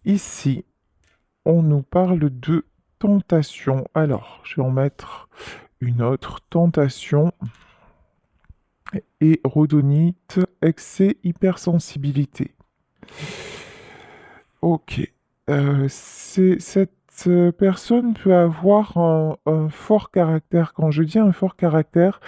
Ici, on nous parle de tentation. Alors, je vais en mettre une autre. Tentation et rhodonite, excès, hypersensibilité. Ok. Cette personne peut avoir un fort caractère. Quand je dis un fort caractère,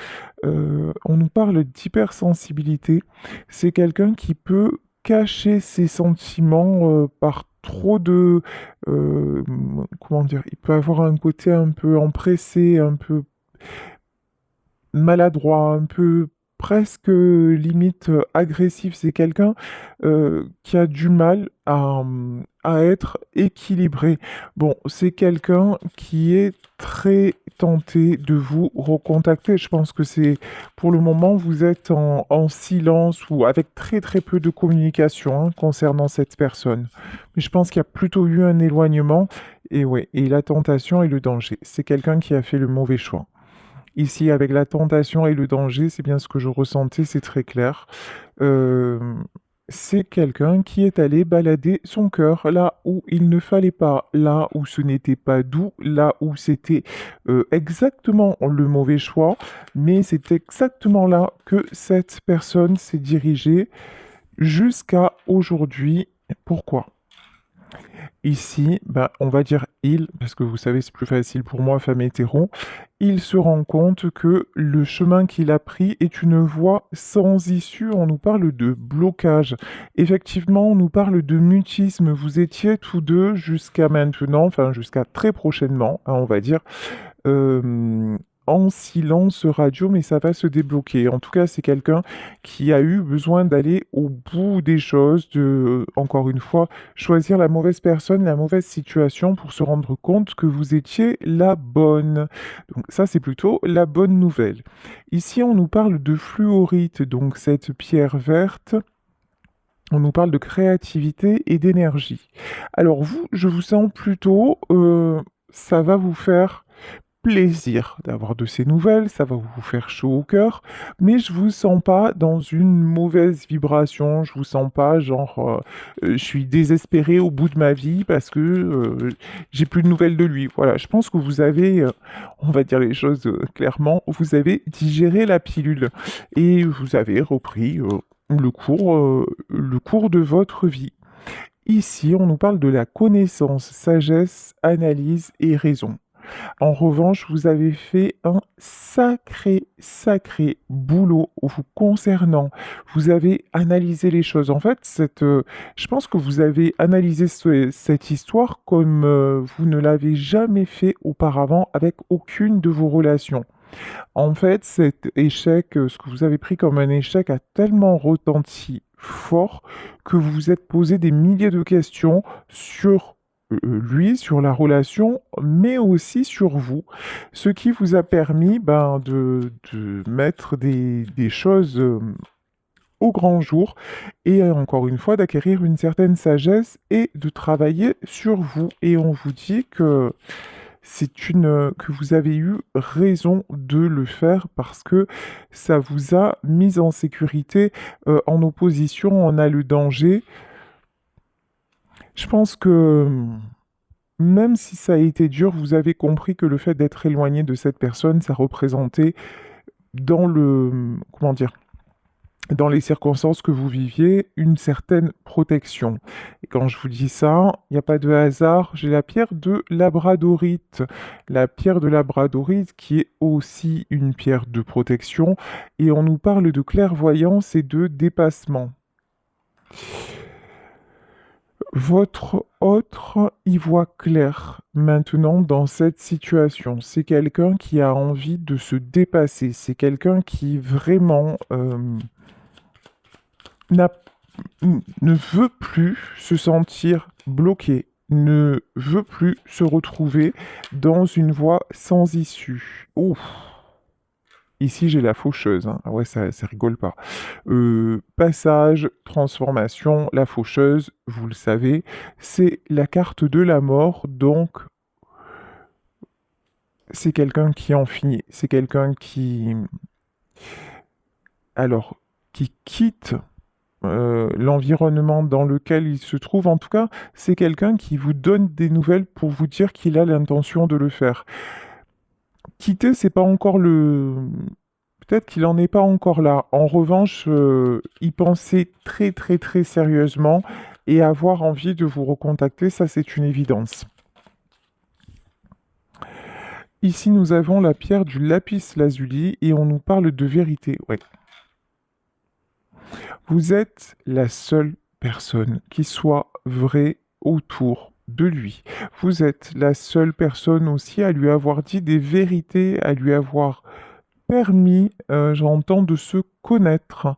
on nous parle d'hypersensibilité. C'est quelqu'un qui peut cacher ses sentiments par trop de... comment dire? Il peut avoir un côté un peu empressé, un peu maladroit, un peu presque limite agressif. C'est quelqu'un qui a du mal à être équilibré. Bon, c'est quelqu'un qui est très tenté de vous recontacter. Je pense que c'est pour le moment, vous êtes en silence ou avec très très peu de communication concernant cette personne. Mais je pense qu'il y a plutôt eu un éloignement. Et ouais, et la tentation et le danger. C'est quelqu'un qui a fait le mauvais choix. Ici, avec la tentation et le danger, c'est bien ce que je ressentais, c'est très clair. Euh, c'est quelqu'un qui est allé balader son cœur là où il ne fallait pas, là où ce n'était pas doux, là où c'était exactement le mauvais choix, mais c'est exactement là que cette personne s'est dirigée jusqu'à aujourd'hui. Pourquoi? Ici, bah, on va dire il, parce que vous savez, c'est plus facile pour moi, femme hétéro. Il se rend compte que le chemin qu'il a pris est une voie sans issue. On nous parle de blocage. Effectivement, on nous parle de mutisme. Vous étiez tous deux jusqu'à maintenant, enfin jusqu'à très prochainement, on va dire, euh, en silence radio, mais ça va se débloquer. En tout cas, c'est quelqu'un qui a eu besoin d'aller au bout des choses, de, encore une fois, choisir la mauvaise personne, la mauvaise situation pour se rendre compte que vous étiez la bonne. Donc ça, c'est plutôt la bonne nouvelle. Ici, on nous parle de fluorite, donc cette pierre verte. On nous parle de créativité et d'énergie. Alors vous, je vous sens plutôt, ça va vous faire plaisir d'avoir de ces nouvelles, ça va vous faire chaud au cœur, mais je vous sens pas dans une mauvaise vibration, je vous sens pas genre je suis désespéré au bout de ma vie parce que j'ai plus de nouvelles de lui. Voilà, je pense que vous avez, on va dire les choses clairement, vous avez digéré la pilule et vous avez repris le cours de votre vie. Ici, on nous parle de la connaissance, sagesse, analyse et raison. En revanche, vous avez fait un sacré, sacré boulot vous concernant. Vous avez analysé les choses. En fait, je pense que vous avez analysé cette histoire comme vous ne l'avez jamais fait auparavant avec aucune de vos relations. En fait, cet échec, ce que vous avez pris comme un échec a tellement retenti fort que vous vous êtes posé des milliers de questions sur lui, sur la relation, mais aussi sur vous, ce qui vous a permis ben, de mettre des choses au grand jour et encore une fois d'acquérir une certaine sagesse et de travailler sur vous. Et on vous dit que vous avez eu raison de le faire parce que ça vous a mis en sécurité. En opposition, on a le danger. Je pense que même si ça a été dur, vous avez compris que le fait d'être éloigné de cette personne, ça représentait dans le, comment dire, dans les circonstances que vous viviez, une certaine protection. Et quand je vous dis ça, il n'y a pas de hasard, j'ai la pierre de labradorite. La pierre de labradorite qui est aussi une pierre de protection, et on nous parle de clairvoyance et de dépassement. Votre autre y voit clair maintenant dans cette situation. C'est quelqu'un qui a envie de se dépasser. C'est quelqu'un qui vraiment n'a ne veut plus se sentir bloqué, ne veut plus se retrouver dans une voie sans issue. Ouf. Ici, j'ai la faucheuse. Ah ouais, ça rigole pas. Passage, transformation, la faucheuse, vous le savez, c'est la carte de la mort. Donc, c'est quelqu'un qui en finit. C'est quelqu'un qui, alors, qui quitte. l'environnement dans lequel il se trouve. En tout cas, c'est quelqu'un qui vous donne des nouvelles pour vous dire qu'il a l'intention de le faire. Quitter, c'est pas encore le... Peut-être qu'il n'en est pas encore là. En revanche, y penser très très très sérieusement et avoir envie de vous recontacter, ça c'est une évidence. Ici, nous avons la pierre du lapis lazuli et on nous parle de vérité. Ouais. Vous êtes la seule personne qui soit vraie autour de lui. Vous êtes la seule personne aussi à lui avoir dit des vérités, à lui avoir permis, j'entends, de se connaître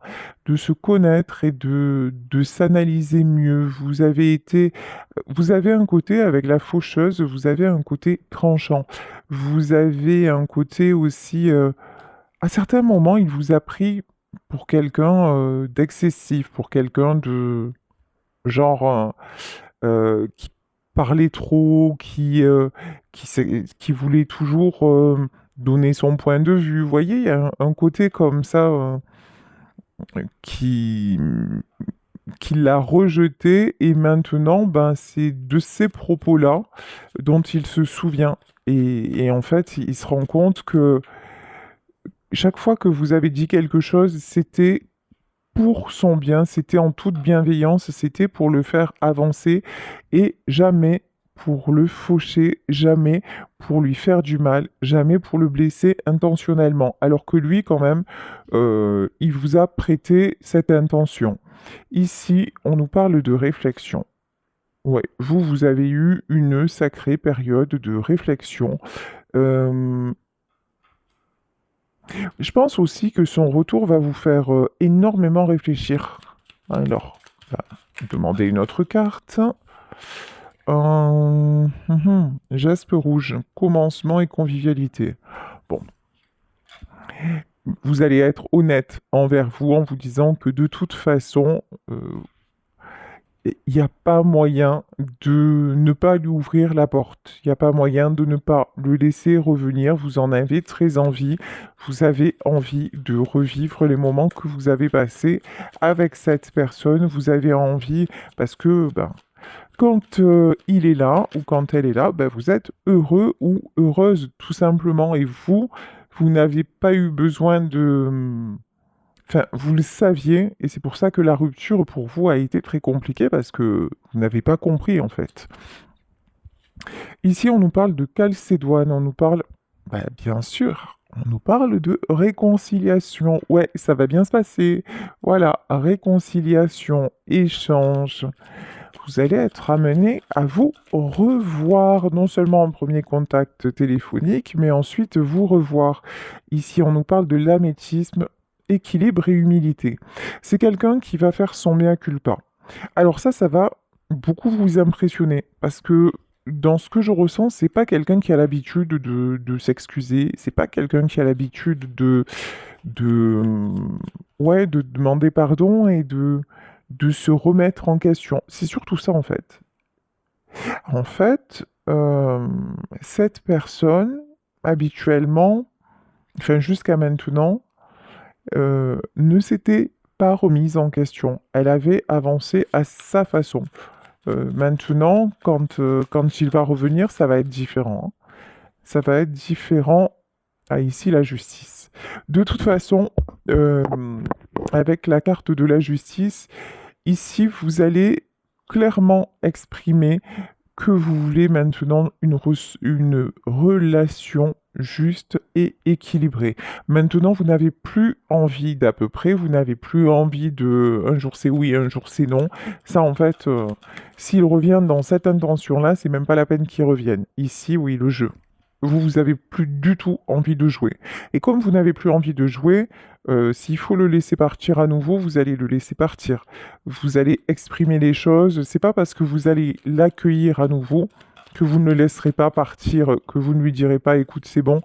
et de s'analyser mieux. Vous avez un côté avec la faucheuse, vous avez un côté tranchant. Vous avez un côté aussi, à certains moments, il vous a pris pour quelqu'un d'excessif, pour quelqu'un de genre qui parlait trop, qui voulait toujours donner son point de vue. Vous voyez, il y a un côté comme ça qui, qui l'a rejeté et maintenant, ben, c'est de ces propos-là dont il se souvient. Et en fait, il se rend compte que chaque fois que vous avez dit quelque chose, c'était pour son bien, c'était en toute bienveillance, c'était pour le faire avancer et jamais pour le faucher, jamais pour lui faire du mal, jamais pour le blesser intentionnellement. Alors que lui, quand même, il vous a prêté cette intention. Ici, on nous parle de réflexion. Ouais, vous avez eu une sacrée période de réflexion. Euh, Je pense aussi que son retour va vous faire énormément réfléchir. Alors, on va demander une autre carte. Geste rouge, commencement et convivialité. Bon, vous allez être honnête envers vous en vous disant que de toute façon, il n'y a pas moyen de ne pas lui ouvrir la porte. Il n'y a pas moyen de ne pas le laisser revenir. Vous en avez très envie. Vous avez envie de revivre les moments que vous avez passés avec cette personne. Vous avez envie parce que ben, quand il est là ou quand elle est là, ben, vous êtes heureux ou heureuse tout simplement. Et vous n'avez pas eu besoin de... Enfin, vous le saviez, et c'est pour ça que la rupture pour vous a été très compliquée parce que vous n'avez pas compris en fait. Ici, on nous parle de calcédoine, on nous parle, bah, bien sûr, on nous parle de réconciliation. Ouais, ça va bien se passer. Voilà, réconciliation, échange. Vous allez être amené à vous revoir, non seulement en premier contact téléphonique, mais ensuite vous revoir. Ici, on nous parle de l'améthyste, équilibre et humilité. C'est quelqu'un qui va faire son mea culpa. Alors ça va beaucoup vous impressionner, parce que dans ce que je ressens, c'est pas quelqu'un qui a l'habitude de s'excuser, c'est pas quelqu'un qui a l'habitude de, ouais, de demander pardon et de se remettre en question. C'est surtout ça en fait. En fait, cette personne, habituellement, enfin jusqu'à maintenant, ne s'était pas remise en question. Elle avait avancé à sa façon. Maintenant, quand il va revenir, ça va être différent, hein. Ça va être différent. Ah, ici, la justice. De toute façon, euh, avec la carte de la justice, ici, vous allez clairement exprimer que vous voulez maintenant une relation juste et équilibrée. Maintenant, vous n'avez plus envie d'à peu près, vous n'avez plus envie de un jour c'est oui, un jour c'est non. Ça, en fait, s'il revient dans cette intention-là, c'est même pas la peine qu'il revienne. Ici, oui, le jeu. Vous avez plus du tout envie de jouer. Et comme vous n'avez plus envie de jouer, s'il faut le laisser partir à nouveau, vous allez le laisser partir. Vous allez exprimer les choses. C'est pas parce que vous allez l'accueillir à nouveau que vous ne le laisserez pas partir, que vous ne lui direz pas, écoute, c'est bon,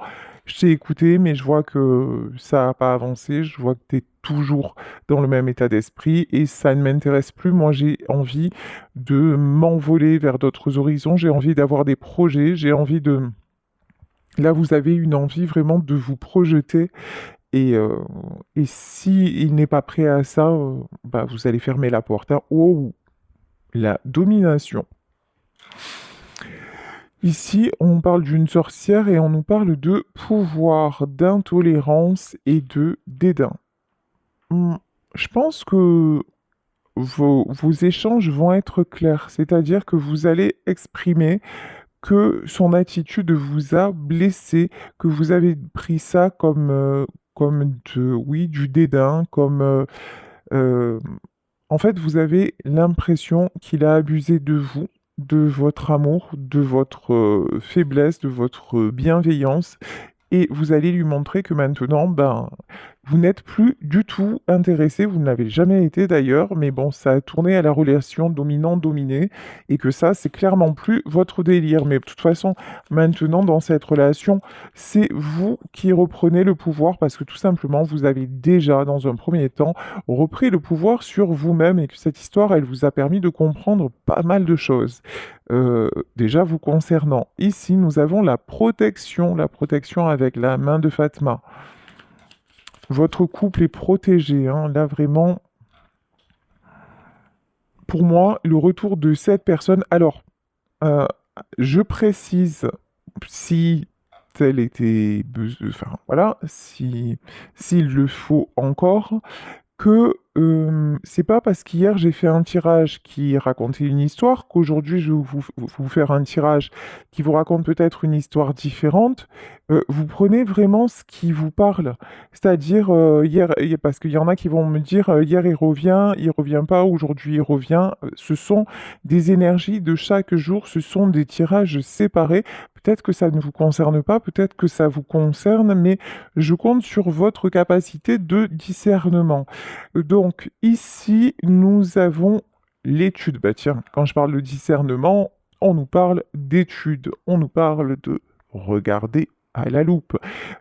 je t'ai écouté, mais je vois que ça n'a pas avancé, je vois que tu es toujours dans le même état d'esprit et ça ne m'intéresse plus. Moi, j'ai envie de m'envoler vers d'autres horizons, j'ai envie d'avoir des projets, j'ai envie de... Là, vous avez une envie vraiment de vous projeter Et si il n'est pas prêt à ça, bah, vous allez fermer la porte, hein. Oh, la domination. Ici, on parle d'une sorcière et on nous parle de pouvoir, d'intolérance et de dédain. Hmm, je pense que vos échanges vont être clairs, c'est-à-dire que vous allez exprimer que son attitude vous a blessé, que vous avez pris ça comme oui, du dédain, euh, en fait, vous avez l'impression qu'il a abusé de vous, de votre amour, de votre faiblesse, de votre bienveillance, et vous allez lui montrer que maintenant, ben, vous n'êtes plus du tout intéressé, vous ne l'avez jamais été d'ailleurs, mais bon, ça a tourné à la relation dominant-dominé, et que ça, c'est clairement plus votre délire. Mais de toute façon, maintenant, dans cette relation, c'est vous qui reprenez le pouvoir, parce que tout simplement, vous avez déjà, dans un premier temps, repris le pouvoir sur vous-même, et que cette histoire, elle vous a permis de comprendre pas mal de choses. Déjà vous concernant. Ici, nous avons la protection avec la main de Fatma. Votre couple est protégé, hein. Là, vraiment, pour moi, le retour de cette personne. Alors, euh, je précise, si tel était enfin voilà, si s'il le faut encore, que c'est pas parce qu'hier j'ai fait un tirage qui racontait une histoire qu'aujourd'hui je vais vous faire un tirage qui vous raconte peut-être une histoire différente. Vous prenez vraiment ce qui vous parle. C'est-à-dire, parce qu'il y en a qui vont me dire hier il revient pas, aujourd'hui il revient. Ce sont des énergies de chaque jour, ce sont des tirages séparés. Peut-être que ça ne vous concerne pas, peut-être que ça vous concerne, mais je compte sur votre capacité de discernement. Donc ici, nous avons l'étude. Bah tiens, quand je parle de discernement, on nous parle d'étude, on nous parle de regarder à la loupe.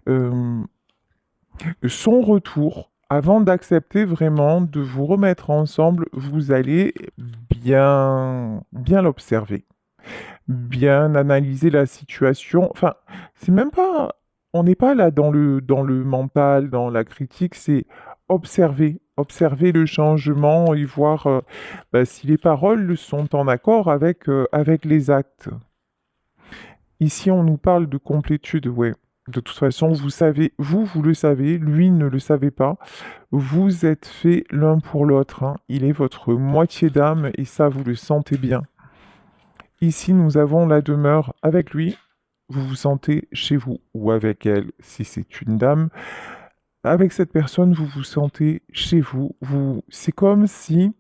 Euh, Son retour, avant d'accepter vraiment de vous remettre ensemble, vous allez bien l'observer, bien analyser la situation. Enfin, c'est même pas, on n'est pas là dans le mental, dans la critique, c'est observer le changement et voir bah, si les paroles sont en accord avec les actes. Ici, on nous parle de complétude, ouais. De toute façon, vous savez, vous le savez, lui ne le savait pas. Vous êtes faits l'un pour l'autre, hein. Il est votre moitié d'âme et ça, vous le sentez bien. Ici, nous avons la demeure avec lui. Vous vous sentez chez vous ou avec elle, si c'est une dame. Avec cette personne, vous vous sentez chez vous. C'est comme si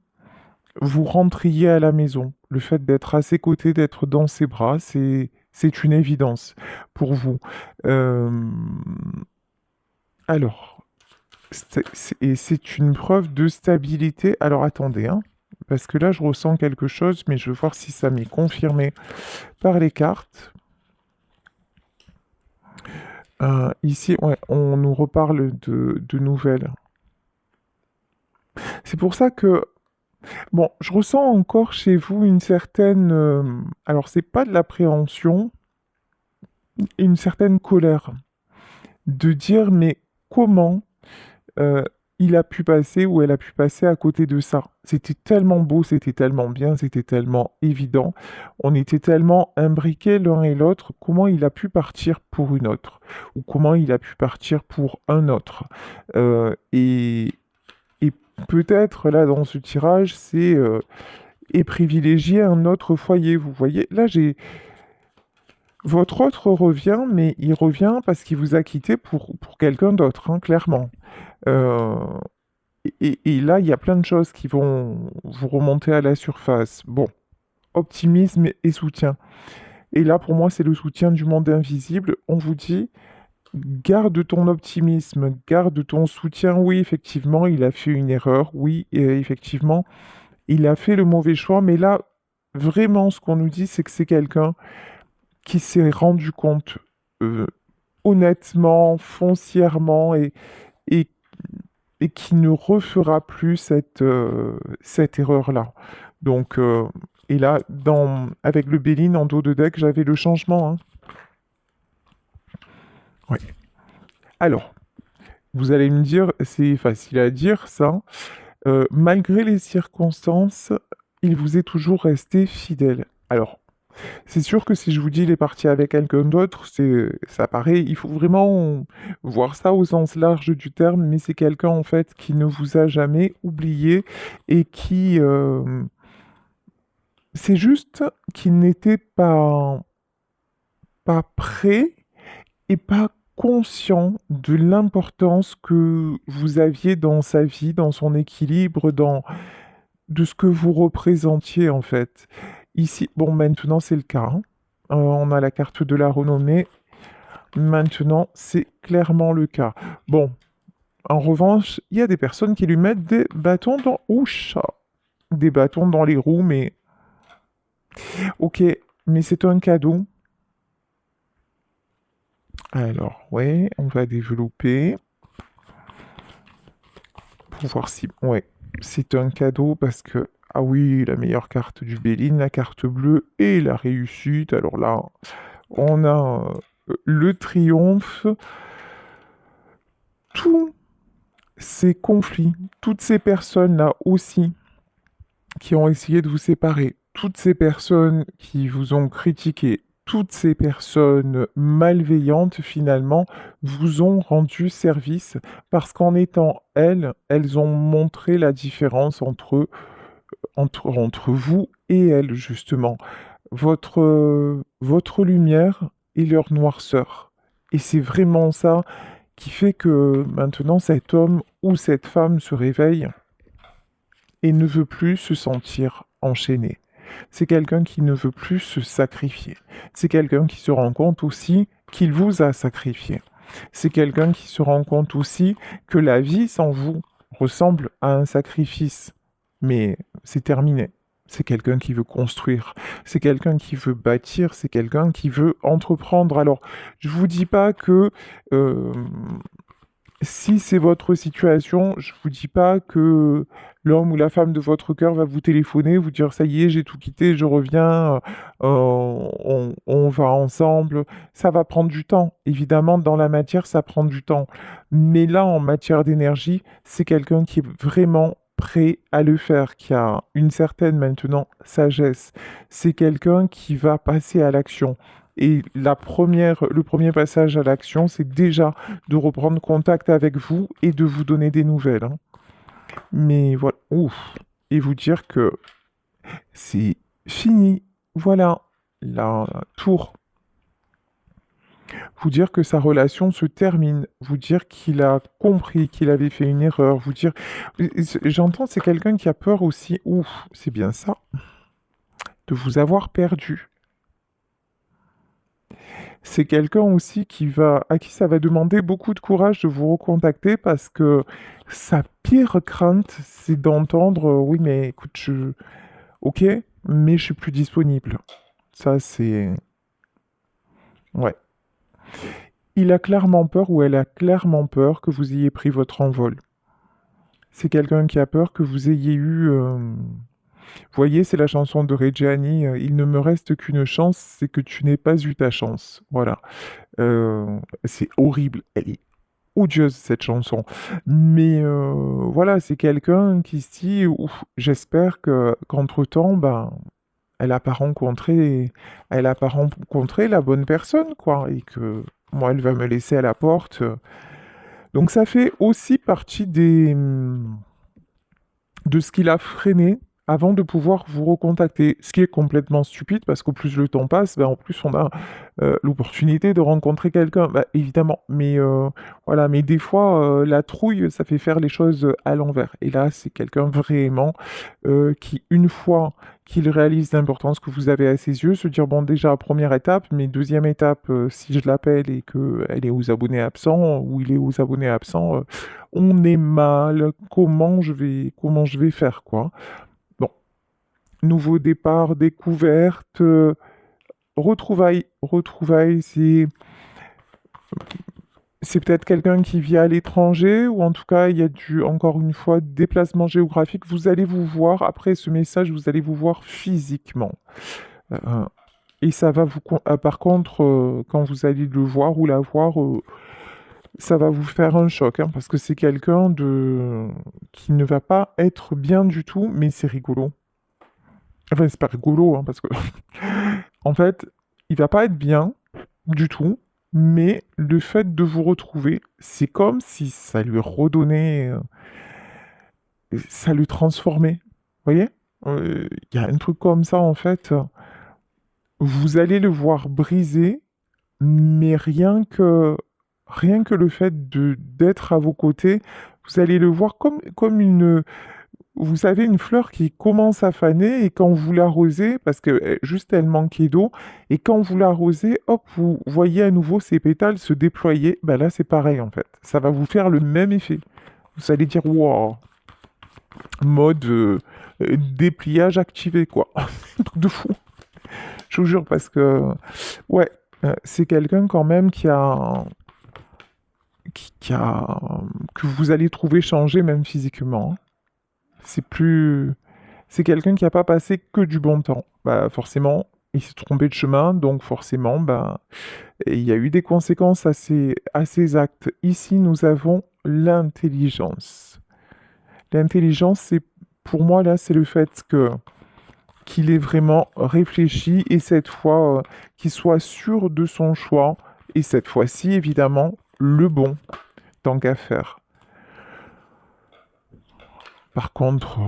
vous rentriez à la maison. Le fait d'être à ses côtés, d'être dans ses bras, c'est une évidence pour vous. Euh, alors, et c'est une preuve de stabilité. Alors attendez, hein, parce que là, je ressens quelque chose, mais je veux voir si ça m'est confirmé par les cartes. Ici, ouais, on nous reparle de nouvelles. C'est pour ça que, bon, je ressens encore chez vous une certaine, alors c'est pas de l'appréhension, une certaine colère, de dire mais comment euh, il a pu passer ou elle a pu passer à côté de ça. C'était tellement beau, c'était tellement bien, c'était tellement évident. On était tellement imbriqués l'un et l'autre. Comment il a pu partir pour une autre ou comment il a pu partir pour un autre. Euh, et, et peut-être là dans ce tirage, c'est et privilégier un autre foyer. Vous voyez, là j'ai votre autre revient, mais il revient parce qu'il vous a quitté pour quelqu'un d'autre, hein, clairement. Euh, et là, il y a plein de choses qui vont vous remonter à la surface. Bon, optimisme et soutien. Et là, pour moi, c'est le soutien du monde invisible. On vous dit, garde ton optimisme, garde ton soutien. Oui, effectivement, il a fait une erreur. Oui, effectivement, il a fait le mauvais choix. Mais là, vraiment, ce qu'on nous dit, c'est que c'est quelqu'un qui s'est rendu compte euh, honnêtement, foncièrement et, et qui ne refera plus cette erreur-là. Donc, et là, avec le Béline en dos de deck, j'avais le changement, hein. Ouais. Alors, Vous allez me dire, c'est facile à dire ça. Malgré les circonstances, il vous est toujours resté fidèle. Alors, c'est sûr que si je vous dis il est parti avec quelqu'un d'autre, ça paraît, il faut vraiment voir ça au sens large du terme, mais c'est quelqu'un en fait qui ne vous a jamais oublié et qui, c'est juste qu'il n'était pas prêt et pas conscient de l'importance que vous aviez dans sa vie, dans son équilibre, de ce que vous représentiez en fait. Ici, bon, maintenant c'est le cas, hein. On a la carte de la renommée. Maintenant, c'est clairement le cas. Bon, en revanche, il y a des personnes qui lui mettent des bâtons dans... Ouch! Des bâtons dans les roues, mais... Ok, mais c'est un cadeau. Alors, ouais, on va développer pour voir si... Ouais, c'est un cadeau parce que... Ah oui, la meilleure carte du Béline, la carte bleue et la réussite. Alors là, on a le triomphe. Tous ces conflits, toutes ces personnes-là aussi qui ont essayé de vous séparer, toutes ces personnes qui vous ont critiqué, toutes ces personnes malveillantes finalement vous ont rendu service parce qu'en étant elles ont montré la différence entre vous et elles justement. Votre lumière et leur noirceur. Et c'est vraiment ça qui fait que maintenant cet homme ou cette femme se réveille et ne veut plus se sentir enchaîné. C'est quelqu'un qui ne veut plus se sacrifier. C'est quelqu'un qui se rend compte aussi qu'il vous a sacrifié. C'est quelqu'un qui se rend compte aussi que la vie sans vous ressemble à un sacrifice. Mais c'est terminé. C'est quelqu'un qui veut construire, c'est quelqu'un qui veut bâtir, c'est quelqu'un qui veut entreprendre. Alors, je vous dis pas que euh, si c'est votre situation, je vous dis pas que l'homme ou la femme de votre cœur va vous téléphoner, vous dire ça y est, j'ai tout quitté, je reviens, on va ensemble. Ça va prendre du temps. Évidemment, dans la matière, ça prend du temps. Mais là, en matière d'énergie, c'est quelqu'un qui est vraiment prêt à le faire, qui a une certaine maintenant sagesse. C'est quelqu'un qui va passer à l'action. Et le premier passage à l'action, c'est déjà de reprendre contact avec vous et de vous donner des nouvelles, hein. Mais voilà, ouf, et vous dire que c'est fini. Voilà, la tour. Vous dire que sa relation se termine. Vous dire qu'il a compris qu'il avait fait une erreur. Vous dire, j'entends, c'est quelqu'un qui a peur aussi. Ouf, c'est bien ça, de vous avoir perdu. C'est quelqu'un aussi à qui ça va demander beaucoup de courage de vous recontacter parce que sa pire crainte, c'est d'entendre, oui, mais écoute, ok, mais je suis plus disponible. Ça, c'est, ouais. Il a clairement peur ou elle a clairement peur que vous ayez pris votre envol. C'est quelqu'un qui a peur que vous ayez eu, vous voyez, c'est la chanson de Reggiani, Il ne me reste qu'une chance, c'est que tu n'aies pas eu ta chance. Voilà. C'est horrible. Elle est odieuse cette chanson. Mais voilà, c'est quelqu'un qui se dit, ouf, j'espère que qu'entre-temps, ben, elle a pas rencontré la bonne personne, quoi, et que moi, elle va me laisser à la porte. Donc ça fait aussi partie de ce qu'il a freiné avant de pouvoir vous recontacter. Ce qui est complètement stupide parce qu'au plus le temps passe, ben, en plus on a l'opportunité de rencontrer quelqu'un. Bah, évidemment, mais voilà, mais des fois la trouille, ça fait faire les choses à l'envers. Et là, c'est quelqu'un vraiment qui, une fois qu'il réalise l'importance que vous avez à ses yeux, se dire, bon, déjà, première étape, mais deuxième étape, si je l'appelle et qu'elle est aux abonnés absents, ou il est aux abonnés absents, on est mal, comment je vais faire, quoi. Bon, nouveau départ, découverte, retrouvailles, c'est peut-être quelqu'un qui vit à l'étranger, ou en tout cas, il y a encore une fois, déplacement géographique. Vous allez vous voir, après ce message, vous allez vous voir physiquement. Euh, et ça va par contre, quand vous allez le voir ou la voir, Ça va vous faire un choc, hein, parce que c'est quelqu'un qui ne va pas être bien du tout, mais c'est rigolo. Enfin, c'est pas rigolo, hein, parce que en fait, il va pas être bien du tout, mais le fait de vous retrouver, c'est comme si ça lui redonnait, ça lui transformait. Vous voyez? Il y a un truc comme ça, en fait. Vous allez le voir briser, mais rien que le fait d'être à vos côtés, vous allez le voir comme une, vous savez, une fleur qui commence à faner et quand vous l'arrosez, parce que juste elle manquait d'eau, et quand vous l'arrosez, hop, vous voyez à nouveau ses pétales se déployer. Ben là, c'est pareil en fait. Ça va vous faire le même effet. Vous allez dire, wow, mode dépliage activé, quoi. Un truc de fou. Je vous jure, parce que, ouais, c'est quelqu'un quand même qui a, que vous allez trouver changé même physiquement, hein. C'est plus, c'est quelqu'un qui n'a pas passé que du bon temps. Bah, forcément, il s'est trompé de chemin, donc forcément, bah, il y a eu des conséquences à ses actes. Ici, nous avons l'intelligence. L'intelligence, c'est, pour moi, là, c'est le fait qu'il ait vraiment réfléchi et cette fois, qu'il soit sûr de son choix et cette fois-ci, évidemment, le bon, tant qu'à faire. Par contre,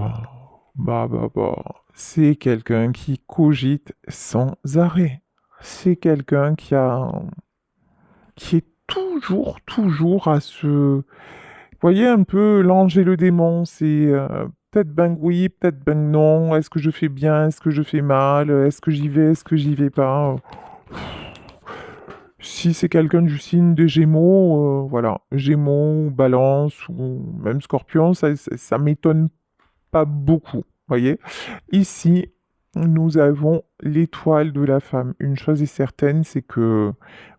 c'est quelqu'un qui cogite sans arrêt. C'est quelqu'un qui est toujours à se... Vous voyez un peu l'ange et le démon, c'est peut-être ben oui, peut-être ben non, est-ce que je fais bien, est-ce que je fais mal, est-ce que j'y vais, est-ce que j'y vais pas. Si c'est quelqu'un du signe des Gémeaux, voilà, Gémeaux, Balance ou même Scorpion, ça m'étonne pas beaucoup, voyez. Ici, nous avons l'étoile de la femme. Une chose est certaine, c'est que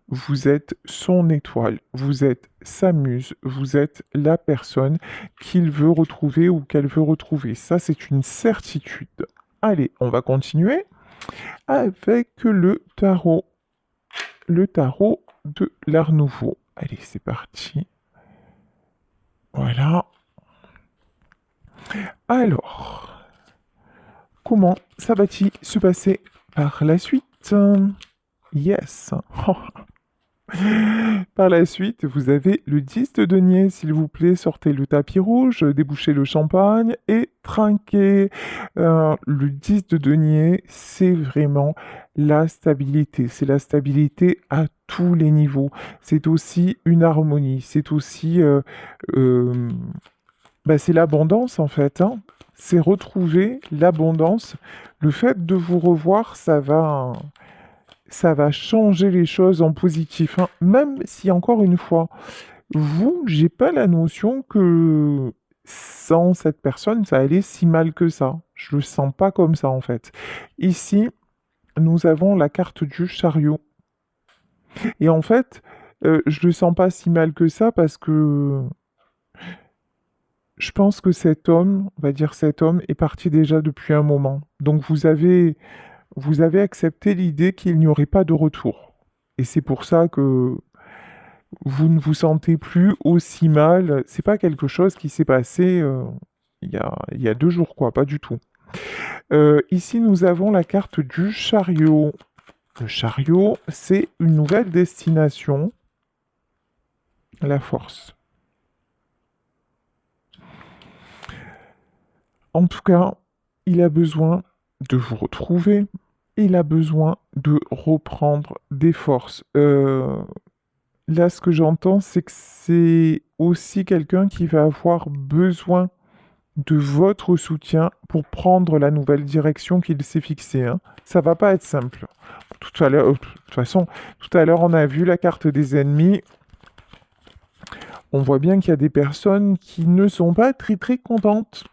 vous êtes son étoile, vous êtes sa muse, vous êtes la personne qu'il veut retrouver ou qu'elle veut retrouver. Ça, c'est une certitude. Allez, on va continuer avec le tarot de l'Art Nouveau. Allez, c'est parti. Voilà. Alors, comment ça va-t-il se passer par la suite? Yes. Par la suite, vous avez le 10 de denier, s'il vous plaît, sortez le tapis rouge, débouchez le champagne et trinquez. Le 10 de denier, c'est vraiment la stabilité. C'est la stabilité à tous les niveaux. C'est aussi une harmonie. C'est aussi... euh, c'est l'abondance, en fait, hein. C'est retrouver l'abondance. Le fait de vous revoir, ça va changer les choses en positif, hein. Même si, encore une fois, j'ai pas la notion que sans cette personne, ça allait si mal que ça. Je le sens pas comme ça, en fait. Ici, nous avons la carte du chariot. Et en fait, je le sens pas si mal que ça parce que je pense que cet homme, on va dire cet homme, est parti déjà depuis un moment. Donc vous avez accepté l'idée qu'il n'y aurait pas de retour. Et c'est pour ça que vous ne vous sentez plus aussi mal. C'est pas quelque chose qui s'est passé il y a 2 jours, quoi, pas du tout. Ici, nous avons la carte du chariot. Le chariot, c'est une nouvelle destination, la force. En tout cas, il a besoin de vous retrouver. Il a besoin de reprendre des forces. Là, ce que j'entends, c'est que c'est aussi quelqu'un qui va avoir besoin de votre soutien pour prendre la nouvelle direction qu'il s'est fixée, hein. Ça va pas être simple. Tout à l'heure, de toute façon, tout à l'heure, on a vu la carte des ennemis. On voit bien qu'il y a des personnes qui ne sont pas très très contentes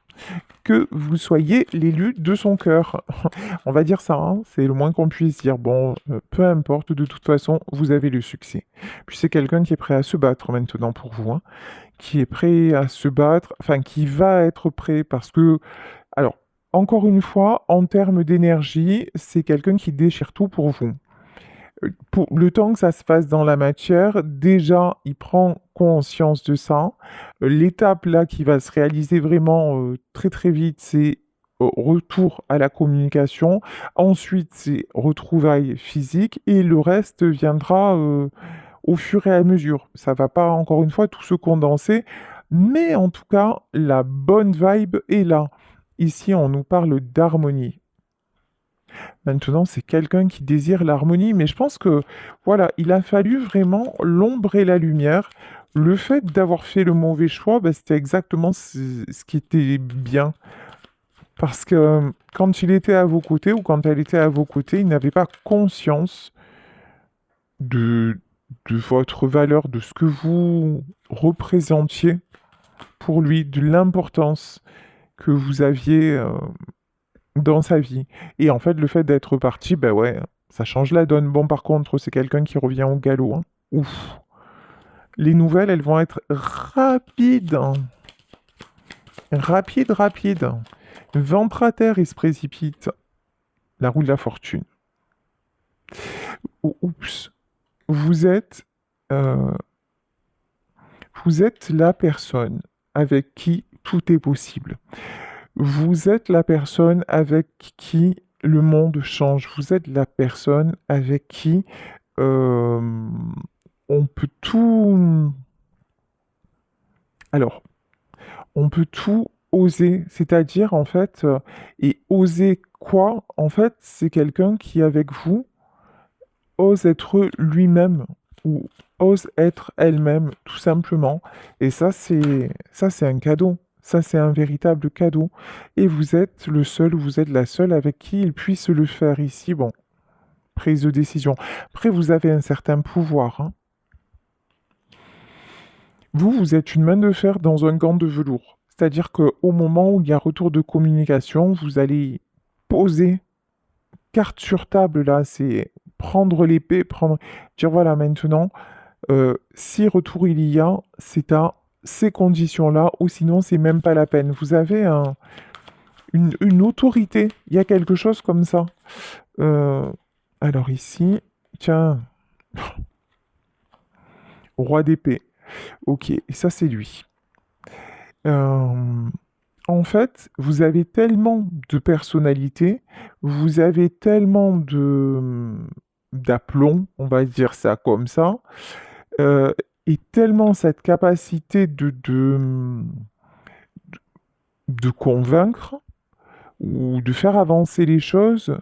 que vous soyez l'élu de son cœur. On va dire ça, hein, c'est le moins qu'on puisse dire. Bon, peu importe, de toute façon, vous avez le succès. Puis c'est quelqu'un qui est prêt à se battre maintenant pour vous, hein, qui est prêt à se battre, enfin qui va être prêt parce que, alors, encore une fois, en termes d'énergie, c'est quelqu'un qui déchire tout pour vous. Pour le temps que ça se passe dans la matière, déjà, il prend conscience de ça. L'étape là qui va se réaliser vraiment très très vite, c'est retour à la communication. Ensuite, c'est retrouvailles physiques et le reste viendra au fur et à mesure. Ça va pas encore une fois tout se condenser, mais en tout cas, la bonne vibe est là. Ici, on nous parle d'harmonie. Maintenant, c'est quelqu'un qui désire l'harmonie, mais je pense que, voilà, il a fallu vraiment l'ombre et la lumière. Le fait d'avoir fait le mauvais choix, bah, c'était exactement ce qui était bien. Parce que quand il était à vos côtés ou quand elle était à vos côtés, il n'avait pas conscience de, de votre valeur, de ce que vous représentiez pour lui, de l'importance que vous aviez dans sa vie. Et en fait, le fait d'être parti, ben ouais, ça change la donne. Bon, par contre, c'est quelqu'un qui revient au galop, hein. Ouf. Les nouvelles, elles vont être rapides, hein. Rapides, rapides. Ventre à terre, il se précipite. La roue de la fortune. Oups. Vous êtes, euh, vous êtes la personne avec qui tout est possible. Vous êtes la personne avec qui le monde change. Vous êtes la personne avec qui euh, on peut tout... Alors, on peut tout oser. C'est-à-dire, en fait, et oser quoi? En fait, c'est quelqu'un qui, avec vous, ose être lui-même ou ose être elle-même, tout simplement. Et ça, c'est un cadeau. Ça, c'est un véritable cadeau. Et vous êtes le seul ou vous êtes la seule avec qui il puisse le faire ici. Bon, prise de décision. Après, vous avez un certain pouvoir, hein. Vous êtes une main de fer dans un gant de velours. C'est-à-dire qu'au moment où il y a retour de communication, vous allez poser carte sur table, là, c'est prendre l'épée, prendre... Dire, voilà, maintenant, si retour il y a, c'est à ces conditions-là, ou sinon, c'est même pas la peine. Vous avez une autorité, il y a quelque chose comme ça. Euh, alors ici, tiens, roi d'épée. Ok, et ça, c'est lui. Euh, En fait, vous avez tellement de personnalité, vous avez tellement de d'aplomb, on va dire ça comme ça, euh, et tellement cette capacité de convaincre ou de faire avancer les choses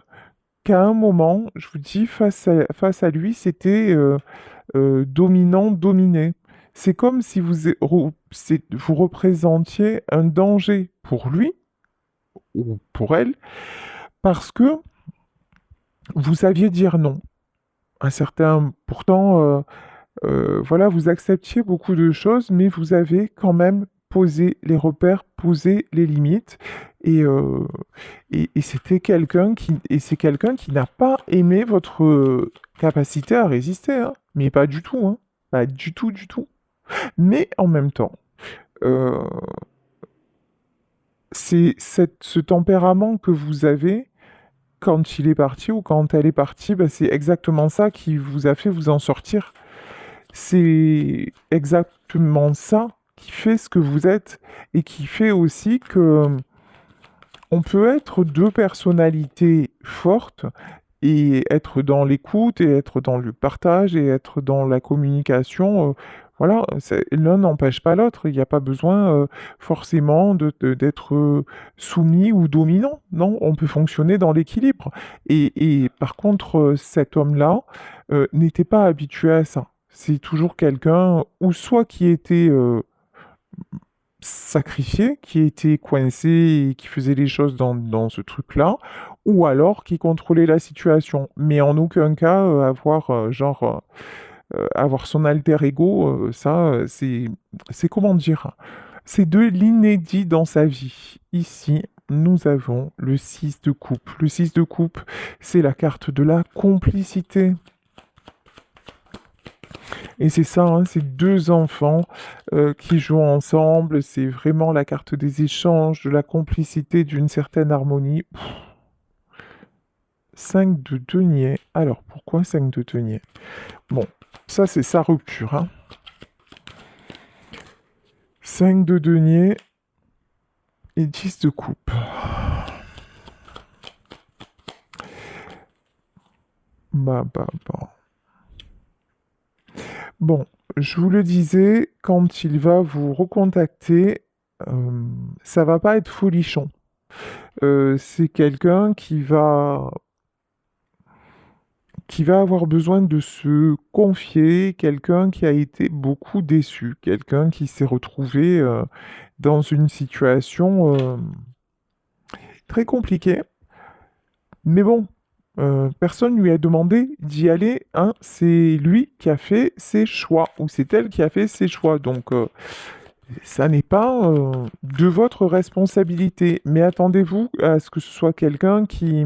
qu'à un moment, je vous dis, face à lui, c'était dominant-dominé. C'est comme si vous représentiez un danger pour lui ou pour elle, parce que vous saviez dire non. Pourtant, voilà, vous acceptiez beaucoup de choses, mais vous avez quand même posé les repères, posé les limites, et, c'est quelqu'un qui n'a pas aimé votre capacité à résister, hein. Mais pas du tout, hein. Pas du tout, du tout. Mais en même temps, euh, ce tempérament que vous avez quand il est parti ou quand elle est partie, bah, c'est exactement ça qui vous a fait vous en sortir. C'est exactement ça qui fait ce que vous êtes et qui fait aussi que on peut être deux personnalités fortes et être dans l'écoute et être dans le partage et être dans la communication. Voilà, l'un n'empêche pas l'autre. Il n'y a pas besoin forcément d'être soumis ou dominant. Non, on peut fonctionner dans l'équilibre. Et par contre, cet homme-là n'était pas habitué à ça. C'est toujours quelqu'un, ou soit qui était sacrifié, qui était coincé et qui faisait les choses dans ce truc-là, ou alors qui contrôlait la situation. Mais en aucun cas avoir avoir son alter ego, ça, c'est comment dire? C'est de l'inédit dans sa vie. Ici, nous avons le 6 de coupe. Le 6 de coupe, c'est la carte de la complicité. Et c'est ça, hein, c'est deux enfants qui jouent ensemble. C'est vraiment la carte des échanges, de la complicité, d'une certaine harmonie. 5 de denier. Alors, pour Pourquoi 5 de denier? Bon, ça c'est sa rupture, hein. 5 de denier et 10 de coupe. Bah. Bon, je vous le disais, quand il va vous recontacter, ça va pas être folichon. C'est quelqu'un qui va avoir besoin de se confier, quelqu'un qui a été beaucoup déçu, quelqu'un qui s'est retrouvé dans une situation très compliquée. Mais bon, personne lui a demandé d'y aller, hein. C'est lui qui a fait ses choix, ou c'est elle qui a fait ses choix. Donc, ça n'est pas de votre responsabilité. Mais attendez-vous à ce que ce soit quelqu'un qui...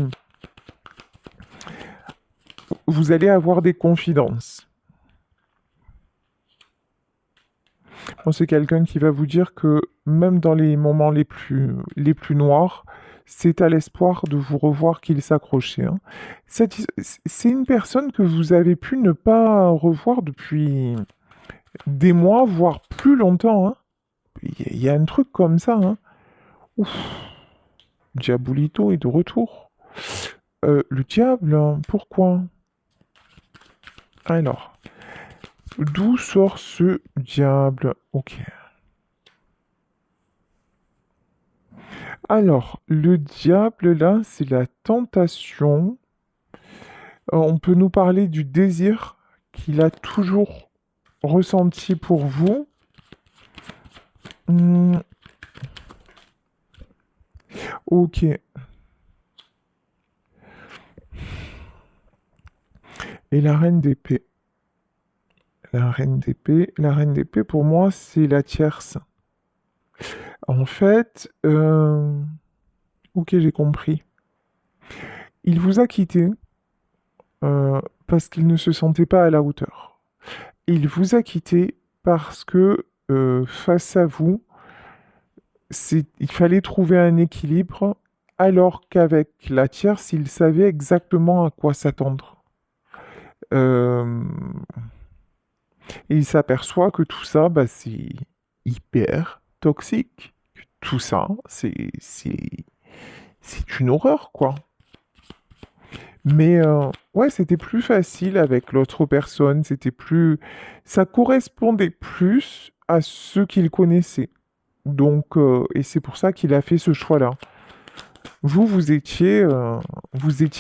Vous allez avoir des confidences. Bon, c'est quelqu'un qui va vous dire que même dans les moments les plus noirs, c'est à l'espoir de vous revoir qu'il s'accrochait, hein. C'est une personne que vous avez pu ne pas revoir depuis des mois, voire plus longtemps, hein. Il y a un truc comme ça, hein. Ouf, Diabolito est de retour. Le diable, hein, pourquoi? Alors, d'où sort ce diable? Ok. Alors, le diable, là, c'est la tentation. On peut nous parler du désir qu'il a toujours ressenti pour vous. Hmm, ok. Et la reine d'épée. La reine d'épée, pour moi, c'est la tierce. En fait, ok, j'ai compris. Il vous a quitté parce qu'il ne se sentait pas à la hauteur. Il vous a quitté parce que face à vous, il fallait trouver un équilibre, alors qu'avec la tierce, il savait exactement à quoi s'attendre. Euh, et il s'aperçoit que tout ça, bah, c'est hyper toxique. Tout ça, c'est une horreur, quoi. Mais ouais, c'était plus facile avec l'autre personne, ça correspondait plus à ce qu'il connaissait. Donc, et c'est pour ça qu'il a fait ce choix-là. Vous étiez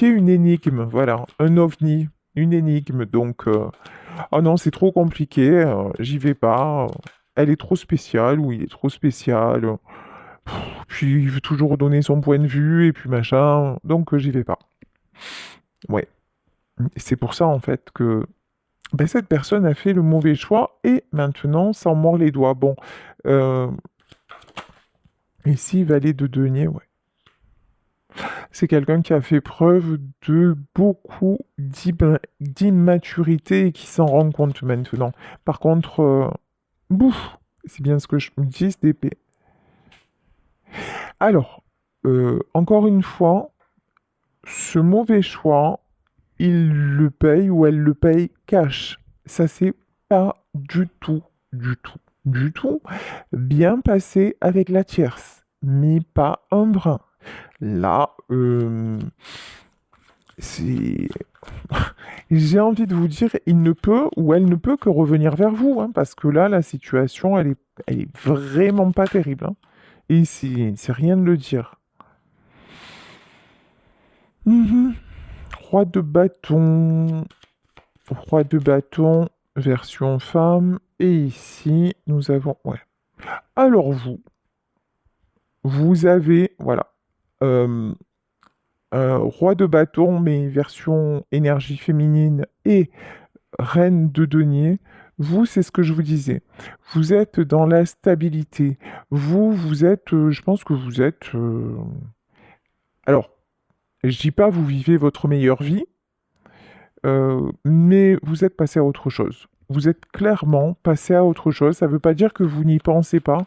une énigme, voilà, un ovni, une énigme. Donc, oh non, c'est trop compliqué, j'y vais pas. Elle est trop spéciale ou il est trop spécial. Puis il veut toujours donner son point de vue et puis machin. Donc, j'y vais pas. Ouais. Et c'est pour ça en fait que ben, cette personne a fait le mauvais choix et maintenant s'en mord les doigts. Bon, euh, ici, valet de denier, ouais. C'est quelqu'un qui a fait preuve de beaucoup d'immaturité et qui s'en rend compte maintenant. Par contre, bouf, c'est bien ce que je me dis, d'épée. Alors, encore une fois, ce mauvais choix, il le paye ou elle le paye cash. Ça c'est pas du tout, du tout, du tout bien passé avec la tierce, mais pas un brin. Là, c'est... J'ai envie de vous dire, il ne peut ou elle ne peut que revenir vers vous, hein, parce que là, la situation, elle est vraiment pas terrible, hein. Et c'est rien de le dire. Mhm. Roi de bâton. Roi de bâton, version femme. Et ici, nous avons... Ouais. Alors vous avez... Voilà. euh, un roi de bâton, mais version énergie féminine et reine de denier. Vous, c'est ce que je vous disais. Vous êtes dans la stabilité. Vous êtes... je pense que vous êtes... Alors, je dis pas vous vivez votre meilleure vie, mais vous êtes passé à autre chose. Vous êtes clairement passé à autre chose. Ça ne veut pas dire que vous n'y pensez pas,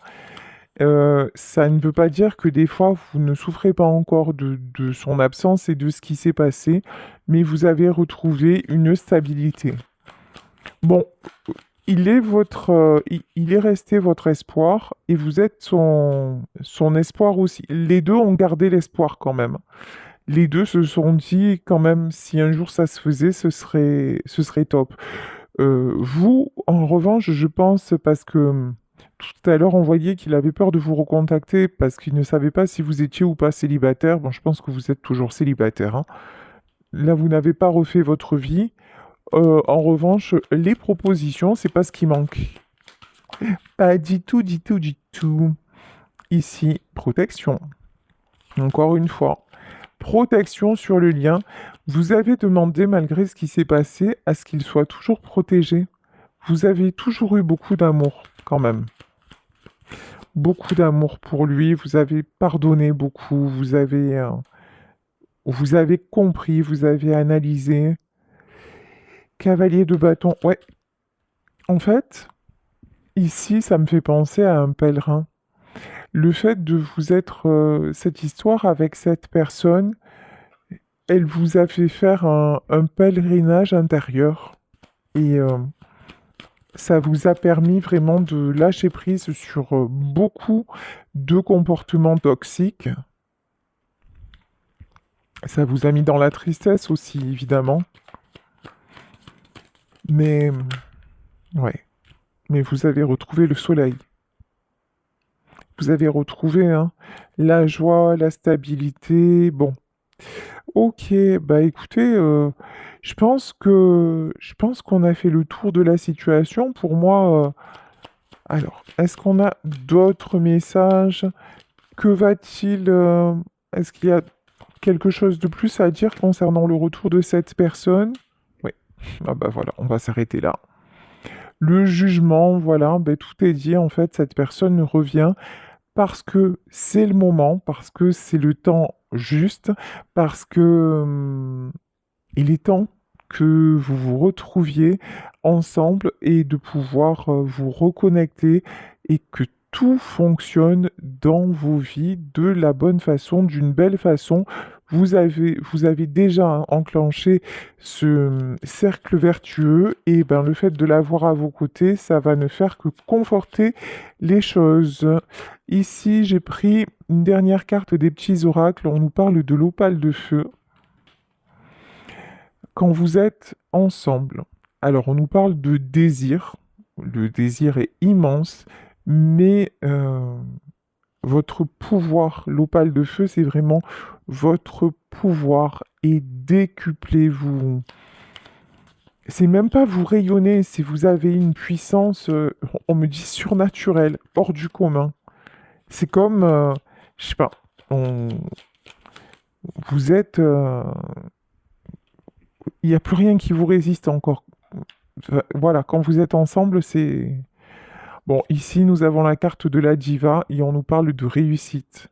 Ça ne veut pas dire que des fois vous ne souffrez pas encore de son absence et de ce qui s'est passé, mais vous avez retrouvé une stabilité. Bon, il est resté votre espoir et vous êtes son espoir aussi. Les deux ont gardé l'espoir quand même. Les deux se sont dit quand même, si un jour ça se faisait, ce serait top. Vous, en revanche, je pense, parce que tout à l'heure, on voyait qu'il avait peur de vous recontacter parce qu'il ne savait pas si vous étiez ou pas célibataire. Bon, je pense que vous êtes toujours célibataire, hein. Là, vous n'avez pas refait votre vie. En revanche, les propositions, c'est pas ce qui manque. Pas du tout, du tout, du tout. Ici, protection. Encore une fois, protection sur le lien. Vous avez demandé, malgré ce qui s'est passé, à ce qu'il soit toujours protégé. Vous avez toujours eu beaucoup d'amour, quand même. Beaucoup d'amour pour lui. Vous avez pardonné beaucoup. Vous avez compris. Vous avez analysé. Cavalier de bâton. Ouais. En fait, ici, ça me fait penser à un pèlerin. Le fait de vous être cette histoire avec cette personne, elle vous a fait faire un pèlerinage intérieur et ça vous a permis vraiment de lâcher prise sur beaucoup de comportements toxiques. Ça vous a mis dans la tristesse aussi, évidemment. Mais ouais, mais vous avez retrouvé le soleil. Vous avez retrouvé hein, la joie, la stabilité. Bon, ok, bah écoutez, je pense qu'on a fait le tour de la situation. Pour moi, alors, est-ce qu'on a d'autres messages? Que va-t-il, est-ce qu'il y a quelque chose de plus à dire concernant le retour de cette personne? Oui. Ah bah voilà, on va s'arrêter là. Le jugement, voilà, ben tout est dit. En fait, cette personne revient parce que c'est le moment, parce que c'est le temps juste, parce que il est temps que vous vous retrouviez ensemble et de pouvoir vous reconnecter et que tout fonctionne dans vos vies de la bonne façon, d'une belle façon. Vous avez déjà enclenché ce cercle vertueux et ben, le fait de l'avoir à vos côtés, ça va ne faire que conforter les choses. Ici, j'ai pris une dernière carte des petits oracles. On nous parle de l'opale de feu. Quand vous êtes ensemble, alors on nous parle de désir. Le désir est immense, mais votre pouvoir, l'opale de feu, c'est vraiment votre pouvoir et décuplez-vous. C'est même pas vous rayonner, c'est vous avez une puissance, on me dit surnaturelle, hors du commun. C'est comme, je sais pas, vous êtes, il n'y a plus rien qui vous résiste encore. Voilà, quand vous êtes ensemble, c'est... Bon, ici, nous avons la carte de la diva et on nous parle de réussite.